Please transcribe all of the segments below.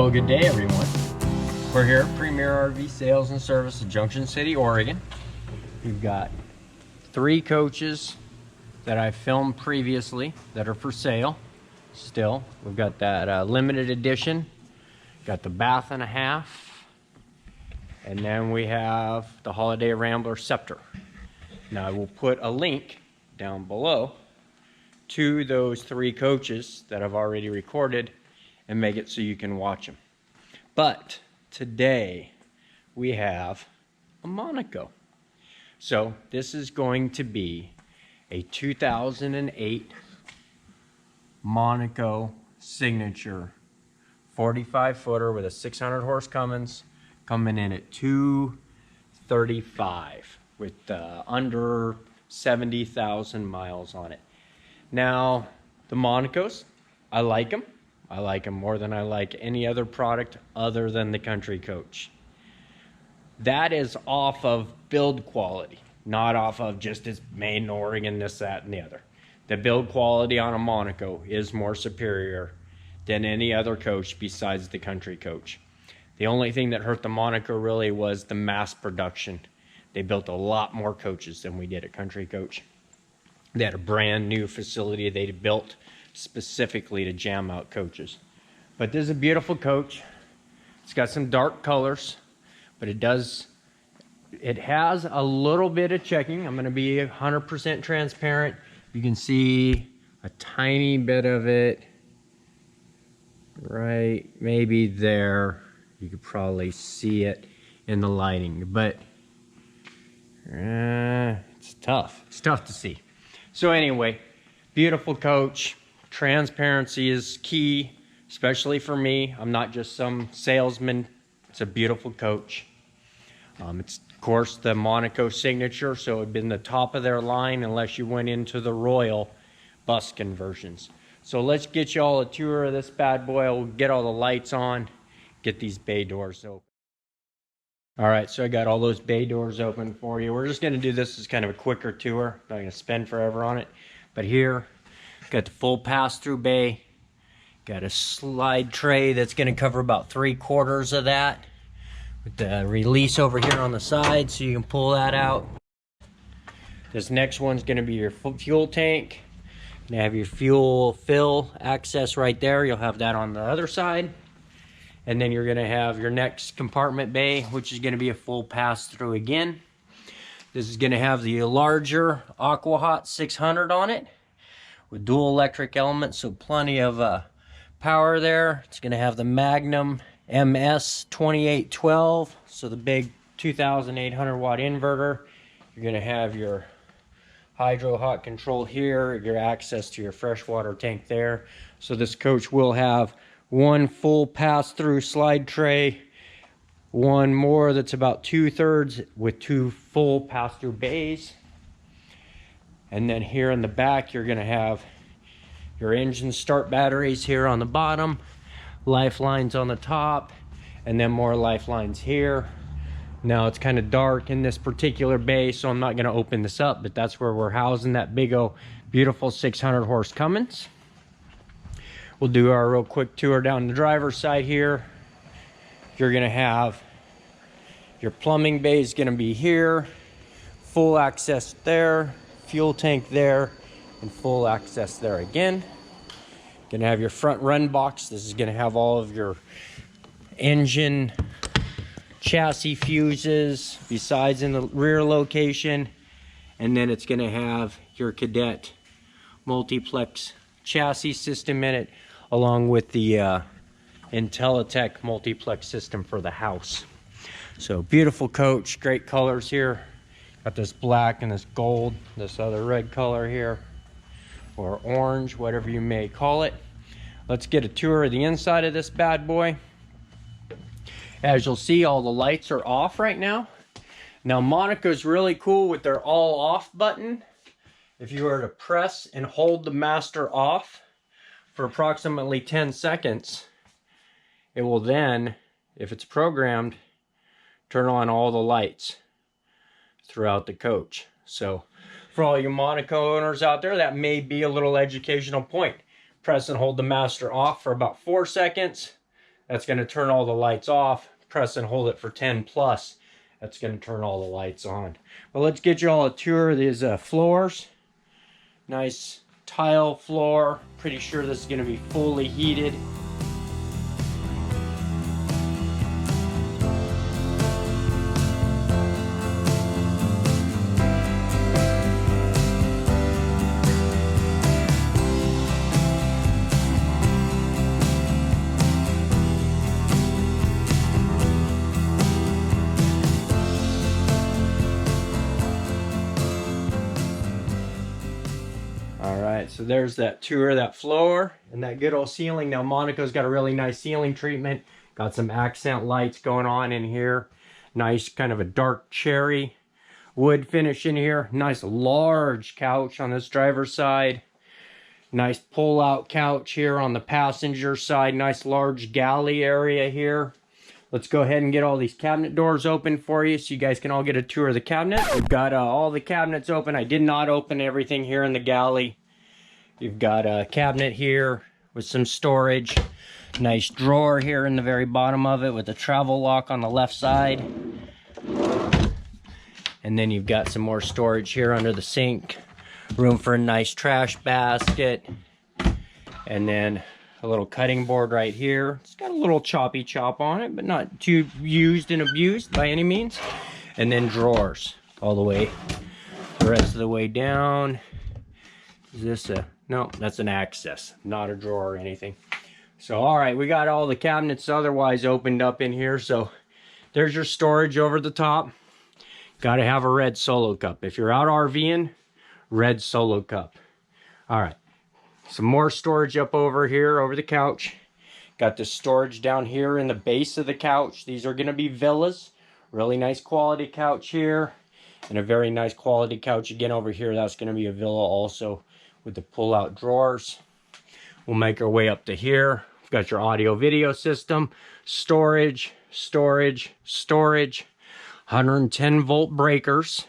Well, good day everyone. We're here at Premier RV Sales and Service in Junction City, Oregon. We've got 3 coaches that I filmed previously that are for sale still. We've got that limited edition, got the bath and a half, and then we have the Holiday Rambler Scepter. Now I will put a link down below to those 3 coaches that I've already recorded and make it so you can watch them. But today we have a Monaco. So this is going to be a 2008 Monaco Signature 45 footer with a 600 horse Cummins, coming in at 235 with under 70,000 miles on it. Now the Monacos, I like them. I like them more than I like any other product other than the Country Coach. That is off of build quality, not off of just it's made in Oregon, this, that, and the other. The build quality on a Monaco is more superior than any other coach besides the Country Coach. The only thing that hurt the Monaco really was the mass production. They built a lot more coaches than we did at Country Coach. They had a brand new facility they built specifically to jam out coaches. But this is a beautiful coach. It's got some dark colors, but it has a little bit of checking. I'm going to be 100% transparent. You can see a tiny bit of it right maybe there. You could probably see it in the lighting, but it's tough. It's tough to see. So anyway, beautiful coach. Transparency is key, especially for me. I'm not just some salesman. It's a beautiful coach. It's, of course, the Monaco Signature, so it would have been the top of their line unless you went into the Royal bus conversions. So let's get you all a tour of this bad boy. We'll get all the lights on, get these bay doors open. All right, so I got all those bay doors open for you. We're just going to do this as kind of a quicker tour. Not going to spend forever on it. But here, got the full pass-through bay. Got a slide tray that's going to cover about 3/4 of that. With the release over here on the side so you can pull that out. This next one's going to be your fuel tank. You have your fuel fill access right there. You'll have that on the other side. And then you're going to have your next compartment bay, which is going to be a full pass-through again. This is going to have the larger AquaHot 600 on it with dual electric elements, so plenty of power there. It's going to have the Magnum MS 2812, so the big 2,800 watt inverter. You're going to have your hydro hot control here, your access to your freshwater tank there. So this coach will have one full pass-through slide tray, one more that's about 2/3 with 2 full pass-through bays. And then here in the back, you're going to have your engine start batteries here on the bottom, lifelines on the top, and then more lifelines here. Now it's kind of dark in this particular bay, so I'm not going to open this up, but that's where we're housing that big old beautiful 600 horse Cummins. We'll do our real quick tour down the driver's side here. You're going to have your plumbing bay is going to be here, full access there, fuel tank there, and full access there again. Gonna have your front run box. This is gonna have all of your engine chassis fuses besides in the rear location. And then it's gonna have your Cadet multiplex chassis system in it, along with the IntelliTech multiplex system for the house. So beautiful coach, great colors here. Got this black and this gold, this other red color here, or orange, whatever you may call it. Let's get a tour of the inside of this bad boy. As you'll see, all the lights are off right now. Now Monaco's really cool with their all off button. If you were to press and hold the master off for approximately 10 seconds, it will then, if it's programmed, turn on all the lights throughout the coach. So for all you Monaco owners out there, that may be a little educational point. Press and hold the master off for about 4 seconds, That's going to turn all the lights off. Press and hold it for 10 plus. That's going to turn all the lights on. But let's get you all a tour of these floors. Nice tile floor. Pretty sure this is going to be fully heated. Alright, so there's that tour of that floor and that good old ceiling. Now Monaco's got a really nice ceiling treatment. Got some accent lights going on in here. Nice kind of a dark cherry wood finish in here. Nice large couch on this driver's side. Nice pull-out couch here on the passenger side. Nice large galley area here. Let's go ahead and get all these cabinet doors open for you so you guys can all get a tour of the cabinet. We've got all the cabinets open. I did not open everything here in the galley. You've got a cabinet here with some storage. Nice drawer here in the very bottom of it with a travel lock on the left side. And then you've got some more storage here under the sink. Room for a nice trash basket. And then a little cutting board right here. It's got a little choppy chop on it, but not too used and abused by any means. And then drawers all the way, the rest of the way down. Is this a, no, that's an access, not a drawer or anything. So, all right, we got all the cabinets otherwise opened up in here. So there's your storage over the top. Got to have a red Solo cup. If you're out RVing, red Solo cup. All right. Some more storage up over here, over the couch. Got the storage down here in the base of the couch. These are going to be villas. Really nice quality couch here. And a very nice quality couch again over here. That's going to be a villa also with the pull-out drawers. We'll make our way up to here. We've got your audio video system. Storage, storage, storage. 110 volt breakers.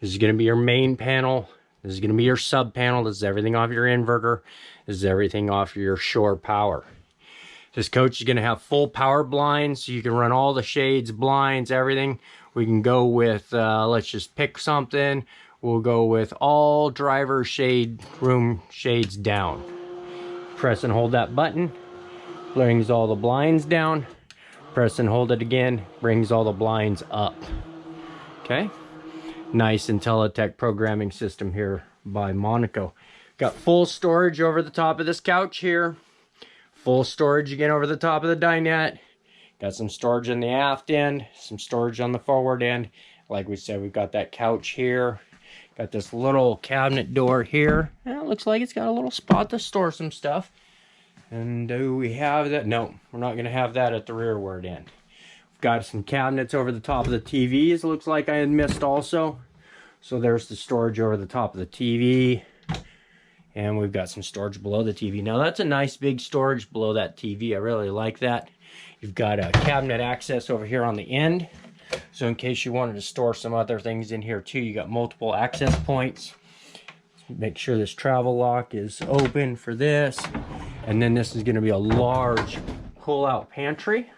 This is going to be your main panel. This is going to be your sub panel. This is everything off your inverter. This is everything off your shore power. This coach is going to have full power blinds, so you can run all the shades, blinds, everything. We can go with, let's just pick something. We'll go with all driver shade room shades down. Press and hold that button. Brings all the blinds down. Press and hold it again. Brings all the blinds up. Okay. Nice IntelliTech programming system here by Monaco. Got full storage over the top of this couch here. Full storage again over the top of the dinette. Got some storage in the aft end. Some storage on the forward end. Like we said, we've got that couch here. Got this little cabinet door here. And it looks like it's got a little spot to store some stuff. And do we have that? No, we're not going to have that at the rearward end. Got some cabinets over the top of the TVs. Looks like I had missed also. So there's the storage over the top of the TV. And we've got some storage below the TV. Now that's a nice big storage below that TV. I really like that. You've got a cabinet access over here on the end. So in case you wanted to store some other things in here too, you got multiple access points. Make sure this travel lock is open for this. And then this is going to be a large pull-out pantry.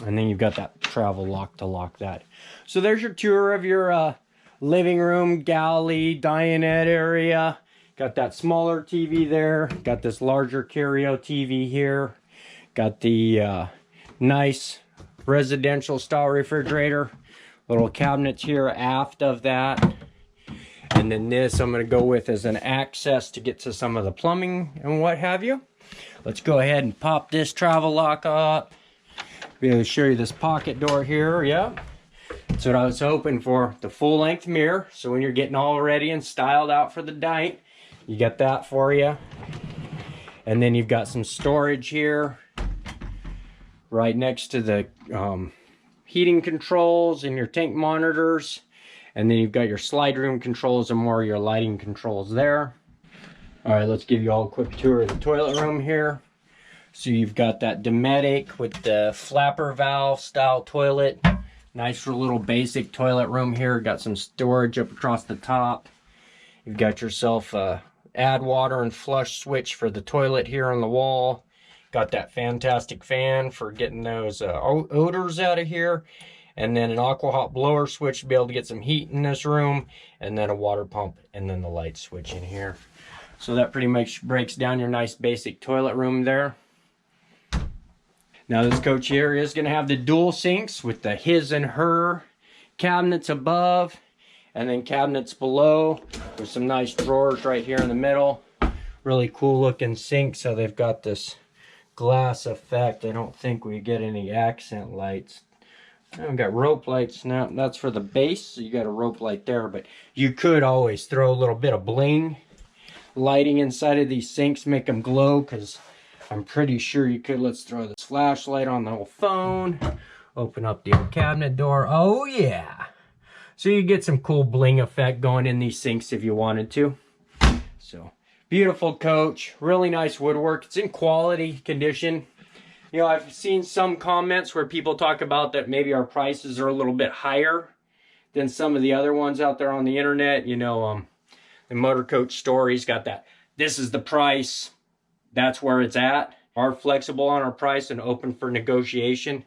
And then you've got that travel lock to lock that. So there's your tour of your living room, galley, dinette area. Got that smaller TV there. Got this larger Curio TV here. Got the nice residential style refrigerator. Little cabinets here aft of that. And then this I'm going to go with as an access to get to some of the plumbing and what have you. Let's go ahead and pop this travel lock up. Be able to show you this pocket door here. Yep. That's what I was hoping for. The full length mirror. So when you're getting all ready and styled out for the night, you got that for you. And then you've got some storage here. Right next to the heating controls and your tank monitors. And then you've got your slide room controls and more of your lighting controls there. All right, let's give you all a quick tour of the toilet room here. So you've got that Dometic with the flapper valve style toilet. Nice little basic toilet room here. Got some storage up across the top. You've got yourself a add water and flush switch for the toilet here on the wall. Got that fantastic fan for getting those odors out of here. And then an aqua hot blower switch to be able to get some heat in this room. And then a water pump and then the light switch in here. So that pretty much breaks down your nice basic toilet room there. Now this coach here is going to have the dual sinks with the his and her cabinets above. And then cabinets below with some nice drawers right here in the middle. Really cool looking sink. So they've got this glass effect. I don't think we get any accent lights. I've got rope lights now. That's for the base, so you got a rope light there, but you could always throw a little bit of bling lighting inside of these sinks, make them glow, because I'm pretty sure you could. Let's throw this flashlight on the whole phone, open up the old cabinet door. Oh yeah, so you get some cool bling effect going in these sinks if you wanted to. So beautiful coach, really nice woodwork. It's in quality condition. You know, I've seen some comments where people talk about that maybe our prices are a little bit higher than some of the other ones out there on the internet. You know, the Motor Coach Story's got that. This is the price. That's where it's at. Are flexible on our price and open for negotiation.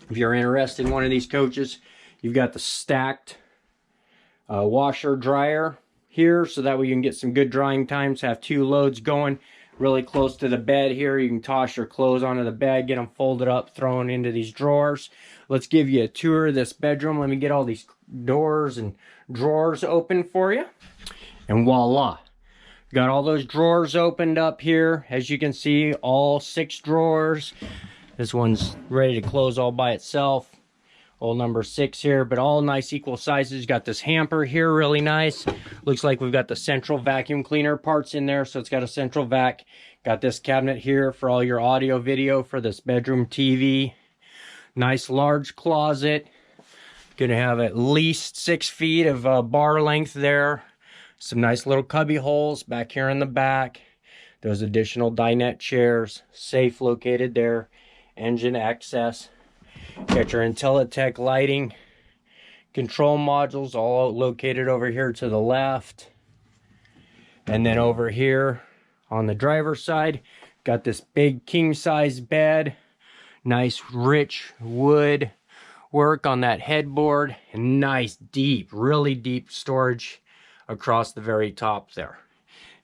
If you're interested in one of these coaches, you've got the stacked washer dryer here, so that way you can get some good drying times. Have two loads going really close to the bed here. You can toss your clothes onto the bed, get them folded up, thrown into these drawers. Let's give you a tour of this bedroom. Let me get all these doors and drawers open for you. And voila. Got all those drawers opened up here. As you can see, all 6 drawers. This one's ready to close all by itself. Old number 6 here, but all nice equal sizes. Got this hamper here, really nice. Looks like we've got the central vacuum cleaner parts in there, so it's got a central vac. Got this cabinet here for all your audio video for this bedroom TV. Nice large closet. Gonna have at least 6 feet of bar length there. Some nice little cubby holes back here in the back. Those additional dinette chairs. Safe located there. Engine access. Got your IntelliTech lighting control modules all located over here to the left. And then over here on the driver's side, got this big king size bed. Nice rich wood work on that headboard. And nice deep, really deep storage across the very top there.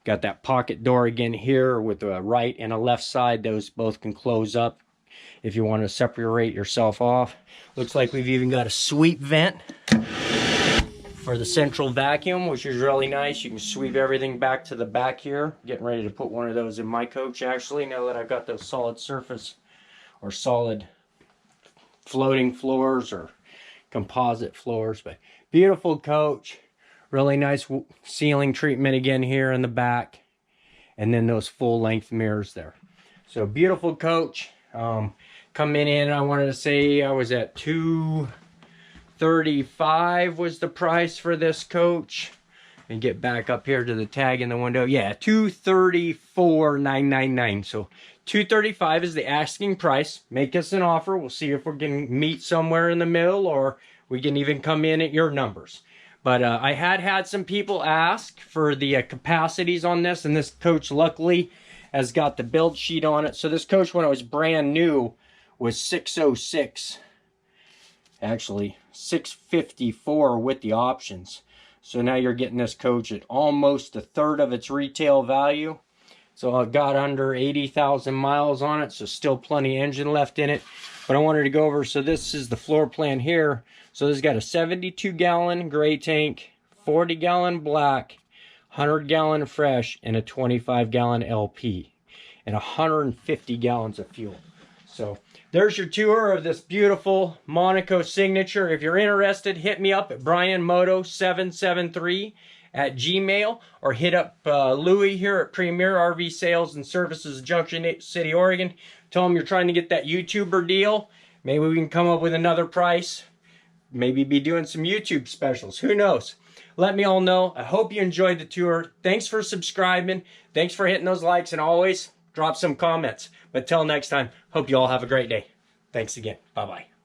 Got that pocket door again here with a right and a left side. Those both can close up if you want to separate yourself off. Looks like we've even got a sweep vent for the central vacuum, which is really nice. You can sweep everything back to the back here. Getting ready to put one of those in my coach, actually, now that I've got those solid surface or solid floating floors or composite floors. But beautiful coach. Really nice ceiling treatment again here in the back. And then those full-length mirrors there. So beautiful coach. Coming in, I wanted to say I was at $235 was the price for this coach. And get back up here to the tag in the window. Yeah, $234,999. So $235 is the asking price. Make us an offer. We'll see if we can meet somewhere in the middle, or we can even come in at your numbers. But I had some people ask for the capacities on this, and this coach luckily has got the build sheet on it. So this coach, when it was brand new, was 606. Actually, 654 with the options. So now you're getting this coach at almost a third of its retail value. So it got under 80,000 miles on it, so still plenty of engine left in it. But I wanted to go over, so this is the floor plan here. So this has got a 72-gallon gray tank, 40-gallon black, 100-gallon fresh, and a 25-gallon LP, and 150 gallons of fuel. So there's your tour of this beautiful Monaco Signature. If you're interested, hit me up at brianmoto773@gmail, or hit up Louie here at Premier RV Sales and Services, Junction City, Oregon. Tell him you're trying to get that YouTuber deal. Maybe we can come up with another price. Maybe be doing some YouTube specials. Who knows? Let me all know. I hope you enjoyed the tour. Thanks for subscribing. Thanks for hitting those likes, and always drop some comments. But till next time, hope you all have a great day. Thanks again. Bye-bye.